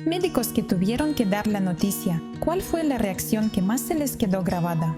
Médicos que tuvieron que dar la noticia, ¿cuál fue la reacción que más se les quedó grabada?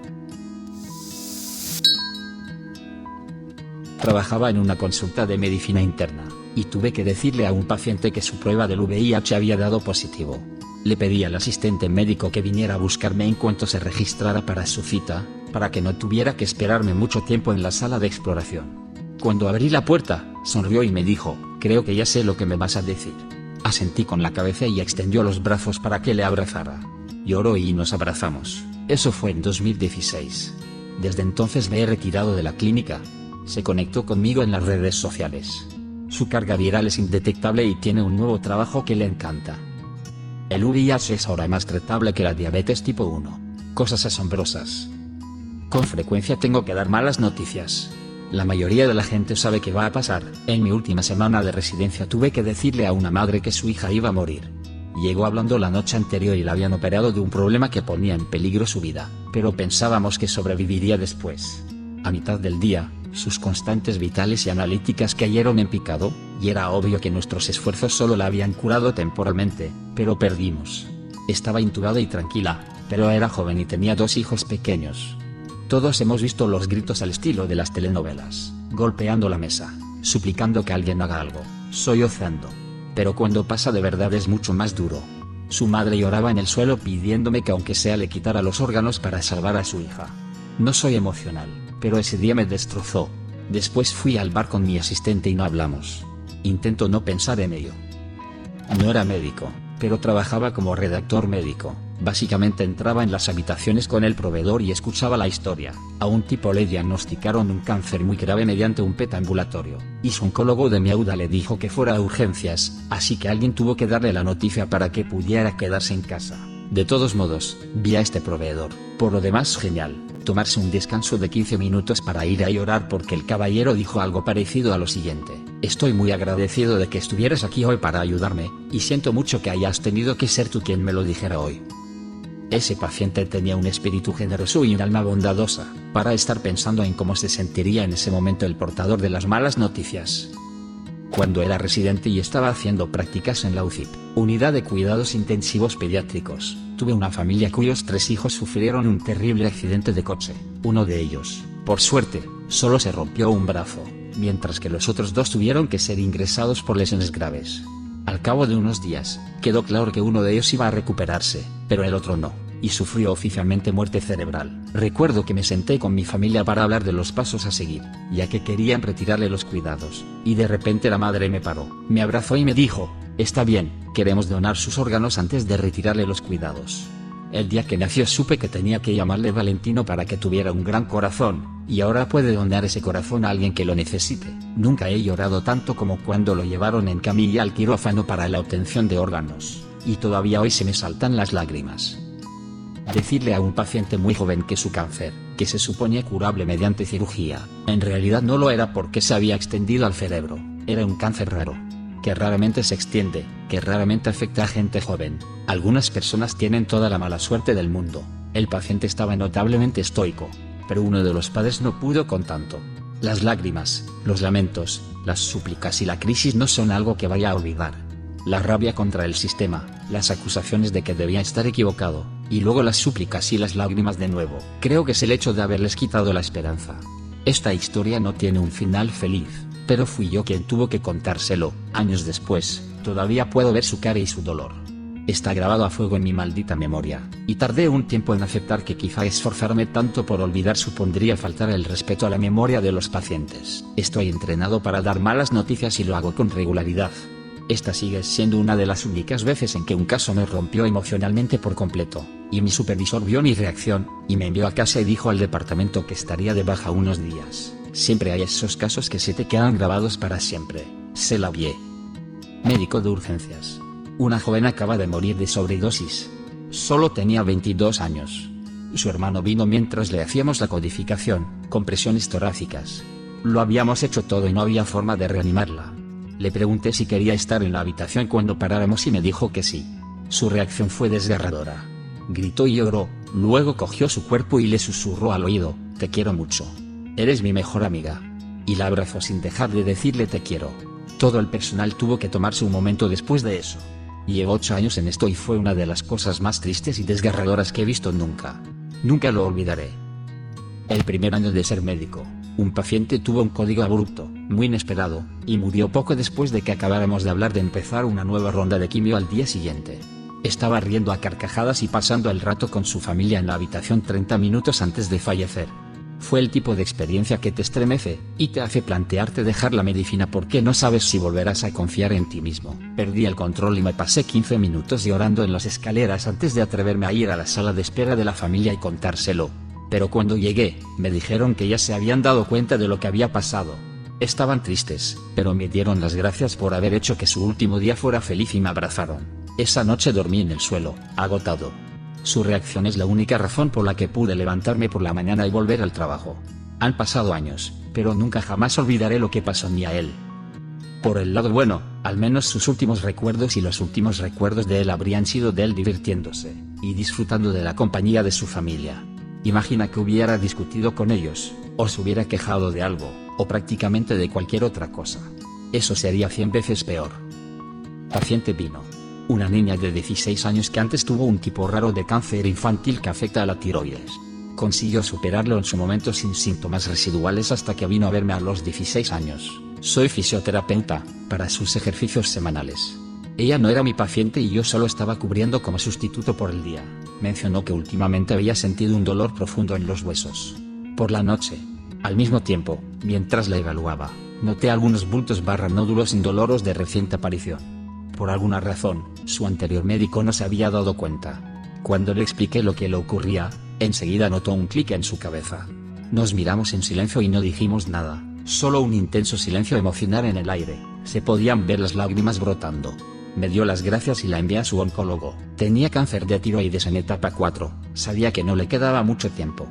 Trabajaba en una consulta de medicina interna, y tuve que decirle a un paciente que su prueba del VIH había dado positivo. Le pedí al asistente médico que viniera a buscarme en cuanto se registrara para su cita, para que no tuviera que esperarme mucho tiempo en la sala de exploración. Cuando abrí la puerta, sonrió y me dijo, creo que ya sé lo que me vas a decir. Asentí con la cabeza y extendió los brazos para que le abrazara. Lloró y nos abrazamos. Eso fue en 2016. Desde entonces me he retirado de la clínica. Se conectó conmigo en las redes sociales. Su carga viral es indetectable y tiene un nuevo trabajo que le encanta. El VIH es ahora más tratable que la diabetes tipo 1. Cosas asombrosas. Con frecuencia tengo que dar malas noticias. La mayoría de la gente sabe qué va a pasar. En mi última semana de residencia tuve que decirle a una madre que su hija iba a morir. Llegó hablando la noche anterior y la habían operado de un problema que ponía en peligro su vida, pero pensábamos que sobreviviría después. A mitad del día, sus constantes vitales y analíticas cayeron en picado, y era obvio que nuestros esfuerzos solo la habían curado temporalmente, pero perdimos. Estaba intubada y tranquila, pero era joven y tenía 2 hijos pequeños. Todos hemos visto los gritos al estilo de las telenovelas, golpeando la mesa, suplicando que alguien haga algo, sollozando. Pero cuando pasa de verdad es mucho más duro. Su madre lloraba en el suelo pidiéndome que aunque sea le quitara los órganos para salvar a su hija. No soy emocional, pero ese día me destrozó. Después fui al bar con mi asistente y no hablamos. Intento no pensar en ello. No era médico, pero trabajaba como redactor médico. Básicamente entraba en las habitaciones con el proveedor y escuchaba la historia. A un tipo le diagnosticaron un cáncer muy grave mediante un PET ambulatorio, y su oncólogo de Miauda le dijo que fuera a urgencias, así que alguien tuvo que darle la noticia para que pudiera quedarse en casa. De todos modos, vi a este proveedor, por lo demás genial, tomarse un descanso de 15 minutos para ir a llorar porque el caballero dijo algo parecido a lo siguiente: estoy muy agradecido de que estuvieras aquí hoy para ayudarme, y siento mucho que hayas tenido que ser tú quien me lo dijera hoy. Ese paciente tenía un espíritu generoso y un alma bondadosa, para estar pensando en cómo se sentiría en ese momento el portador de las malas noticias. Cuando era residente y estaba haciendo prácticas en la UCIP, Unidad de Cuidados Intensivos Pediátricos, tuve una familia cuyos 3 hijos sufrieron un terrible accidente de coche. Uno de ellos, por suerte, solo se rompió un brazo, mientras que los otros 2 tuvieron que ser ingresados por lesiones graves. Al cabo de unos días, quedó claro que uno de ellos iba a recuperarse, pero el otro no, y sufrió oficialmente muerte cerebral. Recuerdo que me senté con mi familia para hablar de los pasos a seguir, ya que querían retirarle los cuidados, y de repente la madre me paró, me abrazó y me dijo: está bien, queremos donar sus órganos antes de retirarle los cuidados. El día que nació supe que tenía que llamarle Valentino para que tuviera un gran corazón, y ahora puede donar ese corazón a alguien que lo necesite. Nunca he llorado tanto como cuando lo llevaron en camilla al quirófano para la obtención de órganos, y todavía hoy se me saltan las lágrimas. Decirle a un paciente muy joven que su cáncer, que se suponía curable mediante cirugía, en realidad no lo era porque se había extendido al cerebro, era un cáncer raro, que raramente se extiende, que raramente afecta a gente joven. Algunas personas tienen toda la mala suerte del mundo. El paciente estaba notablemente estoico, pero uno de los padres no pudo con tanto. Las lágrimas, los lamentos, las súplicas y la crisis no son algo que vaya a olvidar. La rabia contra el sistema, las acusaciones de que debía estar equivocado, y luego las súplicas y las lágrimas de nuevo. Creo que es el hecho de haberles quitado la esperanza. Esta historia no tiene un final feliz, pero fui yo quien tuvo que contárselo. Años después, todavía puedo ver su cara y su dolor. Está grabado a fuego en mi maldita memoria, y tardé un tiempo en aceptar que quizá esforzarme tanto por olvidar supondría faltar el respeto a la memoria de los pacientes. Estoy entrenado para dar malas noticias y lo hago con regularidad. Esta sigue siendo una de las únicas veces en que un caso me rompió emocionalmente por completo, y mi supervisor vio mi reacción, y me envió a casa y dijo al departamento que estaría de baja unos días. Siempre hay esos casos que se te quedan grabados para siempre. Se la vie. Médico de urgencias. Una joven acaba de morir de sobredosis. Solo tenía 22 años. Su hermano vino mientras le hacíamos la codificación, compresiones torácicas. Lo habíamos hecho todo y no había forma de reanimarla. Le pregunté si quería estar en la habitación cuando paráramos y me dijo que sí. Su reacción fue desgarradora. Gritó y lloró, luego cogió su cuerpo y le susurró al oído: te quiero mucho. Eres mi mejor amiga. Y la abrazó sin dejar de decirle te quiero. Todo el personal tuvo que tomarse un momento después de eso. Llevo 8 años en esto y fue una de las cosas más tristes y desgarradoras que he visto nunca. Nunca lo olvidaré. El primer año de ser médico, un paciente tuvo un cólico abrupto, muy inesperado, y murió poco después de que acabáramos de hablar de empezar una nueva ronda de quimio al día siguiente. Estaba riendo a carcajadas y pasando el rato con su familia en la habitación 30 minutos antes de fallecer. Fue el tipo de experiencia que te estremece, y te hace plantearte dejar la medicina porque no sabes si volverás a confiar en ti mismo. Perdí el control y me pasé 15 minutos llorando en las escaleras antes de atreverme a ir a la sala de espera de la familia y contárselo. Pero cuando llegué, me dijeron que ya se habían dado cuenta de lo que había pasado. Estaban tristes, pero me dieron las gracias por haber hecho que su último día fuera feliz y me abrazaron. Esa noche dormí en el suelo, agotado. Su reacción es la única razón por la que pude levantarme por la mañana y volver al trabajo. Han pasado años, pero nunca jamás olvidaré lo que pasó ni a él. Por el lado bueno, al menos sus últimos recuerdos y los últimos recuerdos de él habrían sido de él divirtiéndose, y disfrutando de la compañía de su familia. Imagina que hubiera discutido con ellos, o se hubiera quejado de algo, o prácticamente de cualquier otra cosa. Eso sería 100 veces peor. Paciente vino. Una niña de 16 años que antes tuvo un tipo raro de cáncer infantil que afecta a la tiroides. Consiguió superarlo en su momento sin síntomas residuales hasta que vino a verme a los 16 años. Soy fisioterapeuta, para sus ejercicios semanales. Ella no era mi paciente y yo solo estaba cubriendo como sustituto por el día. Mencionó que últimamente había sentido un dolor profundo en los huesos. Por la noche. Al mismo tiempo, mientras la evaluaba, noté algunos bultos nódulos indoloros de reciente aparición. Por alguna razón, su anterior médico no se había dado cuenta. Cuando le expliqué lo que le ocurría, enseguida notó un clic en su cabeza. Nos miramos en silencio y no dijimos nada, solo un intenso silencio emocional en el aire. Se podían ver las lágrimas brotando. Me dio las gracias y la envié a su oncólogo. Tenía cáncer de tiroides en etapa 4, sabía que no le quedaba mucho tiempo.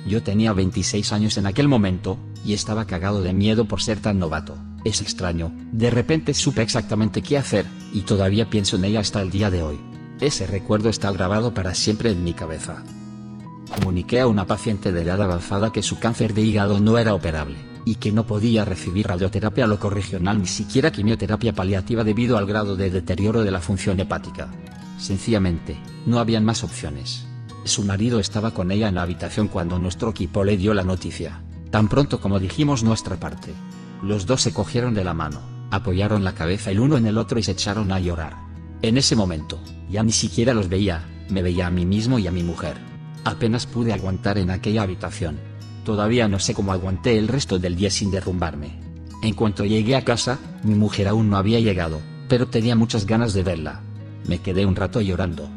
Yo tenía 26 años en aquel momento, y estaba cagado de miedo por ser tan novato. Es extraño, de repente supe exactamente qué hacer, y todavía pienso en ella hasta el día de hoy. Ese recuerdo está grabado para siempre en mi cabeza. Comuniqué a una paciente de edad avanzada que su cáncer de hígado no era operable, y que no podía recibir radioterapia locorregional ni siquiera quimioterapia paliativa debido al grado de deterioro de la función hepática. Sencillamente, no habían más opciones. Su marido estaba con ella en la habitación cuando nuestro equipo le dio la noticia. Tan pronto como dijimos nuestra parte, los dos se cogieron de la mano, apoyaron la cabeza el uno en el otro y se echaron a llorar. En ese momento, ya ni siquiera los veía, me veía a mí mismo y a mi mujer. Apenas pude aguantar en aquella habitación. Todavía no sé cómo aguanté el resto del día sin derrumbarme. En cuanto llegué a casa, mi mujer aún no había llegado, pero tenía muchas ganas de verla. Me quedé un rato llorando.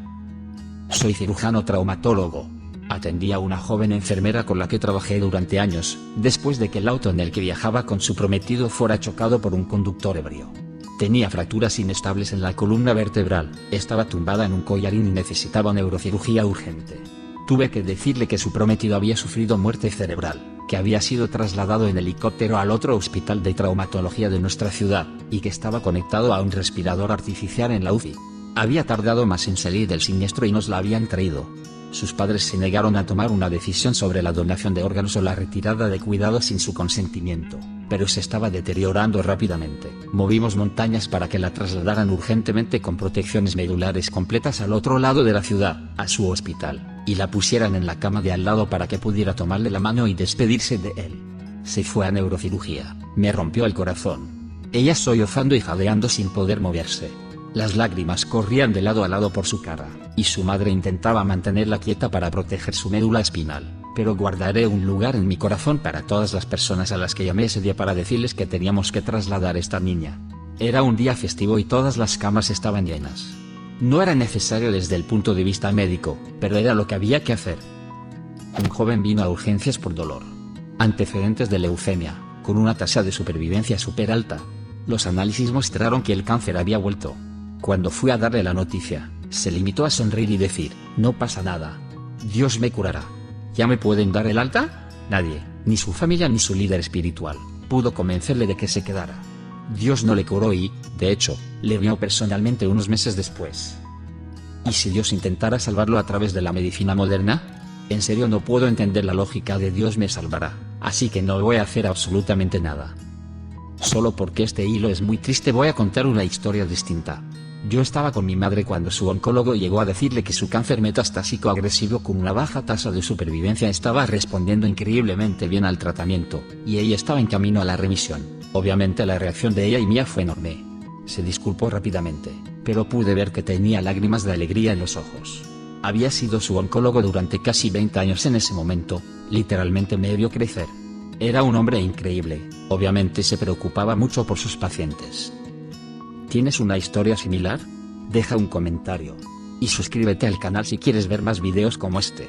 Soy cirujano traumatólogo. Atendí a una joven enfermera con la que trabajé durante años, después de que el auto en el que viajaba con su prometido fuera chocado por un conductor ebrio. Tenía fracturas inestables en la columna vertebral, estaba tumbada en un collarín y necesitaba neurocirugía urgente. Tuve que decirle que su prometido había sufrido muerte cerebral, que había sido trasladado en helicóptero al otro hospital de traumatología de nuestra ciudad, y que estaba conectado a un respirador artificial en la UCI. Había tardado más en salir del siniestro y nos la habían traído. Sus padres se negaron a tomar una decisión sobre la donación de órganos o la retirada de cuidados sin su consentimiento, pero se estaba deteriorando rápidamente. Movimos montañas para que la trasladaran urgentemente con protecciones medulares completas al otro lado de la ciudad, a su hospital, y la pusieran en la cama de al lado para que pudiera tomarle la mano y despedirse de él. Se fue a neurocirugía. Me rompió el corazón. Ella sollozando y jadeando sin poder moverse. Las lágrimas corrían de lado a lado por su cara, y su madre intentaba mantenerla quieta para proteger su médula espinal. Pero guardaré un lugar en mi corazón para todas las personas a las que llamé ese día para decirles que teníamos que trasladar a esta niña. Era un día festivo y todas las camas estaban llenas. No era necesario desde el punto de vista médico, pero era lo que había que hacer. Un joven vino a urgencias por dolor. Antecedentes de leucemia, con una tasa de supervivencia súper alta. Los análisis mostraron que el cáncer había vuelto. Cuando fui a darle la noticia, se limitó a sonreír y decir, no pasa nada. Dios me curará. ¿Ya me pueden dar el alta? Nadie, ni su familia ni su líder espiritual, pudo convencerle de que se quedara. Dios no le curó y, de hecho, le vio personalmente unos meses después. ¿Y si Dios intentara salvarlo a través de la medicina moderna? En serio no puedo entender la lógica de Dios me salvará, así que no voy a hacer absolutamente nada. Solo porque este hilo es muy triste voy a contar una historia distinta. Yo estaba con mi madre cuando su oncólogo llegó a decirle que su cáncer metastásico agresivo con una baja tasa de supervivencia estaba respondiendo increíblemente bien al tratamiento, y ella estaba en camino a la remisión. Obviamente la reacción de ella y mía fue enorme. Se disculpó rápidamente, pero pude ver que tenía lágrimas de alegría en los ojos. Había sido su oncólogo durante casi 20 años en ese momento, literalmente me vio crecer. Era un hombre increíble, obviamente se preocupaba mucho por sus pacientes. ¿Tienes una historia similar? Deja un comentario. Y suscríbete al canal si quieres ver más videos como este.